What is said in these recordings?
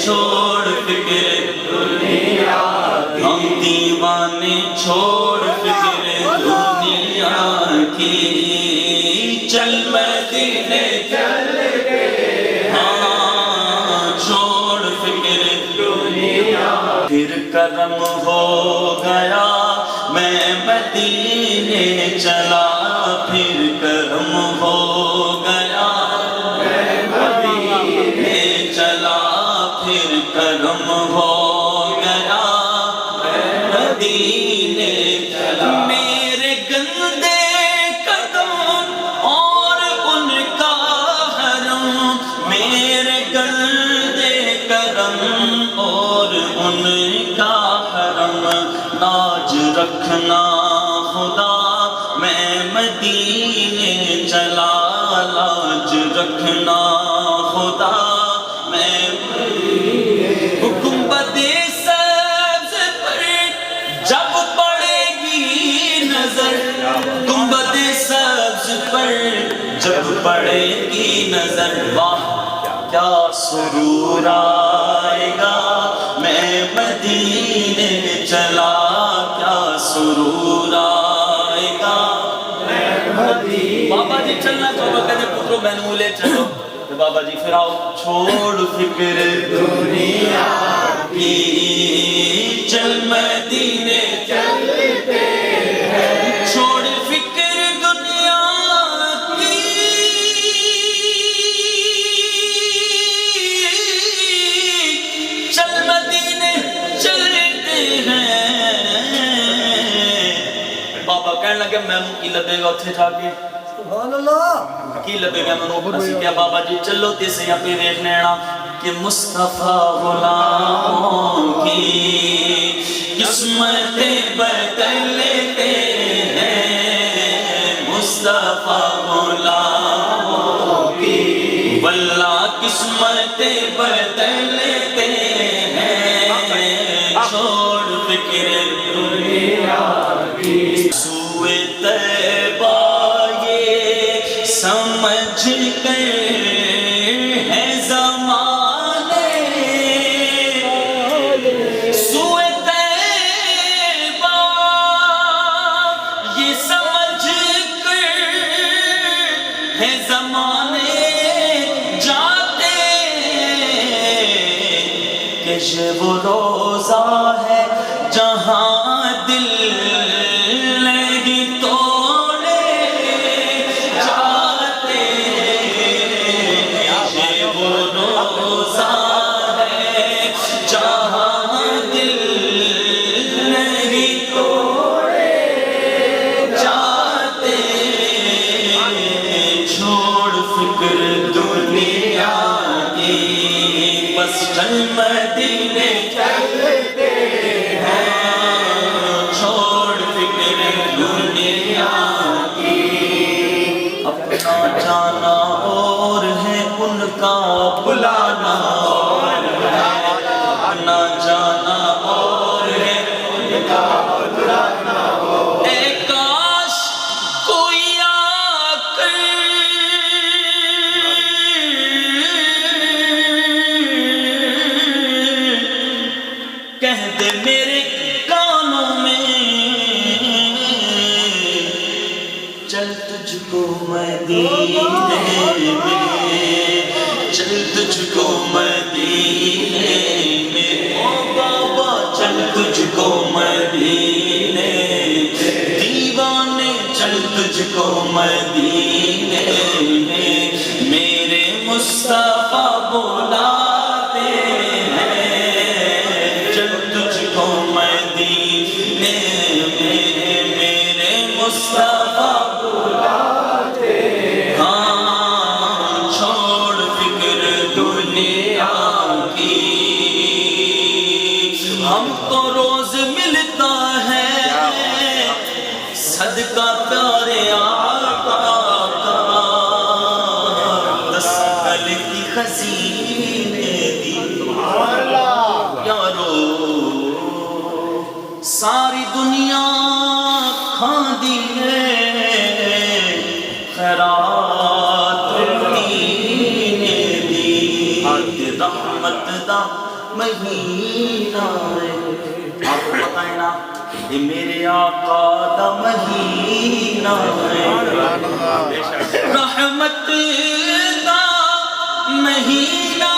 چھوڑ فکر دنیا کی، ہم دیوانے چھوڑ فکر دنیا کی، چل مدینے چل کے، ہاں چھوڑ فکر دنیا، پھر کرم ہو گیا میں مدینے چلا، پھر کرم ہو گیا میں مدینے چلا، پھر کرم ہو گیا میں مدینے چلا، میرے گندے قدم اور ان کا حرم، میرے گندے قدم اور ان کا حرم، لاج رکھنا خدا میں مدینے چلا، لاج رکھنا خدا میں مدینے، گنبد سبز پر جب پڑے گی نظر، گنبد سبز پر جب پڑے گی نظر، واہ کیا سرور آئے گا میں مدینے چلا، کیا سرور آئے گا میں مدینے، بابا جی چلنا چاہو کہتے پترو بہنوں لے چلو، بابا جی پھر آؤ، چھوڑ فکر دنیا کی، چل مدینے چلتے ہیں، چھوڑ فکر دنیا کی، چل مدینے چلتے ہیں، بابا کہنے لگے میں کی لبے گا اتھے جا کے، سبحان اللہ، کی لبے گا میں اسی کیا بابا جی چلو تیسے یہاں پہ دیکھنے اینا کہ مصطفیٰ غلاموں کی قسمتیں بدلتے ہیں، مصطفیٰ غلاموں کی واللہ قسمتیں بدلتے ہیں، چھوڑ فکر دنیا کی، سوئے طیبہ سمجھ کر ہے زمانے، سوئے طیبہ یہ سمجھ کر ہے زمانے، جاتے کہ یہ وہ روزہ ہے جہاں دل نہیں توڑے جاتے، یہ وہ روزہ ہے جہاں دل نہیں توڑے جاتے، چھوڑ فکر دنیا کی، بس چل مدینے چلتے ہیں، چھوڑ فکر دنیا کی، اپنا جانا اور ہے ان کا بلانا اور ہے، اپنا جانا اور ہے ان کا بلانا اور، اے کاش کوئی آ کر کہہ دے میرے کانوں میں، چل تجھ کو مدینے میں، چل تجھ کو مدینے میں، او بابا چل تجھ کو مدینے، دیوانے چل تجھ کو مدینے میں، میرے مصطفیٰ بلاتے ہیں، چل تجھ کو مدینے میں، میرے مصطفیٰ بلاتے ہیں، ہاں چھوڑ فکر دنیا کی، ہم کو روز ملتا ہے صدقہ پیارے آقا کا، دستگل کی خزینے دی یارو، ساری دنیا کھان دی ہے خیرات دینے دی، رحمت دا مہینہ ہے۔ آپ کو پتہ ہے نا یہ میرے آقا دا مہینہ ہے، رحمت دا مہینہ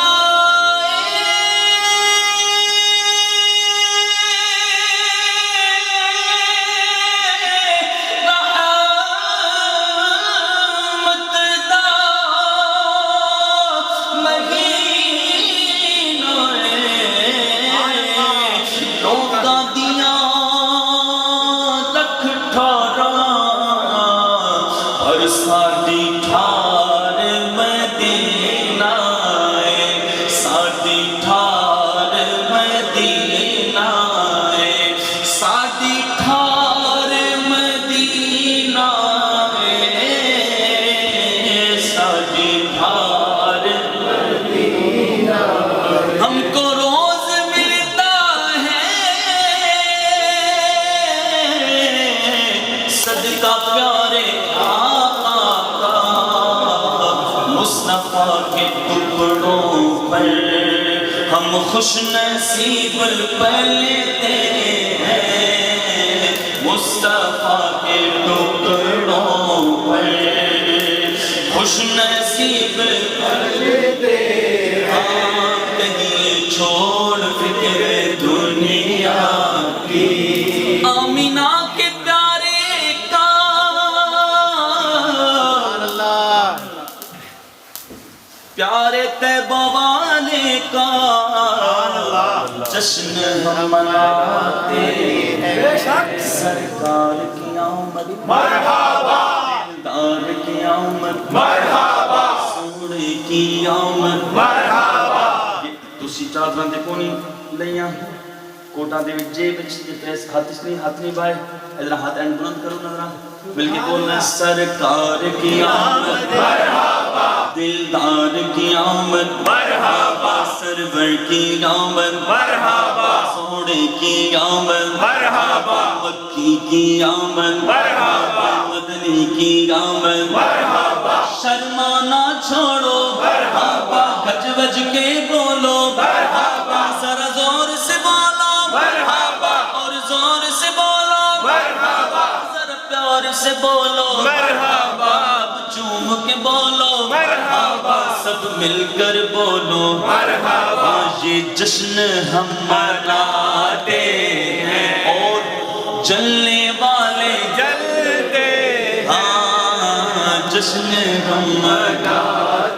ساڈی ٹھار مدینہ ہے، ساڈی ٹھار مدینہ ہے، ساڈی ٹھار مدینہ ہے، ساڈی ٹھار مدینہ ہم کو روز ملتا ہے صدقہ پیارے مصطفیٰ کے ٹکڑوں پر ہم خوش نصیب پلتے ہیں، مصطفیٰ کے ٹکڑوں پر خوش نصیب پلتے ہیں، کہیں چھوڑ فکر دنیا کی آمینہ کے پیارے کا پیارے طیبہ والے کا جشن ہم مناتے ہیں، سرکار کی آمد مرحبا، دار کی آمد مرحبا، سوڑے کی آمد مرحبا۔ تسی چادراں تے کونی لئیاں کوٹا دے وچ جیب وچ پیس ہاتھ نہیں پائے، ادھر ہاتھ اینڈ بلند کرو نظرہ مل کے بولنا سرکار کی آمد مرحبا، دلدار کی آمد مرحبا، سرور کی آمد مرحبا، سوڑے کی آمد مرحبا، مکی کی آمد مرحبا، مدنی کی آمد مرحبا، شرمانا چھوڑو مرحبا، گج وج کے بولو مرحبا، ذرا زور سے بولو مرحبا، اور زور سے بولو مرحبا، ذرا پیار سے بولو مرحبا، چوم کے بولو مرحبا، سب مل کر بولو مرحبا، یہ جشن ہم مناتے ہیں اور جلنے والے جلتے، ہاں جشن ہم مناتے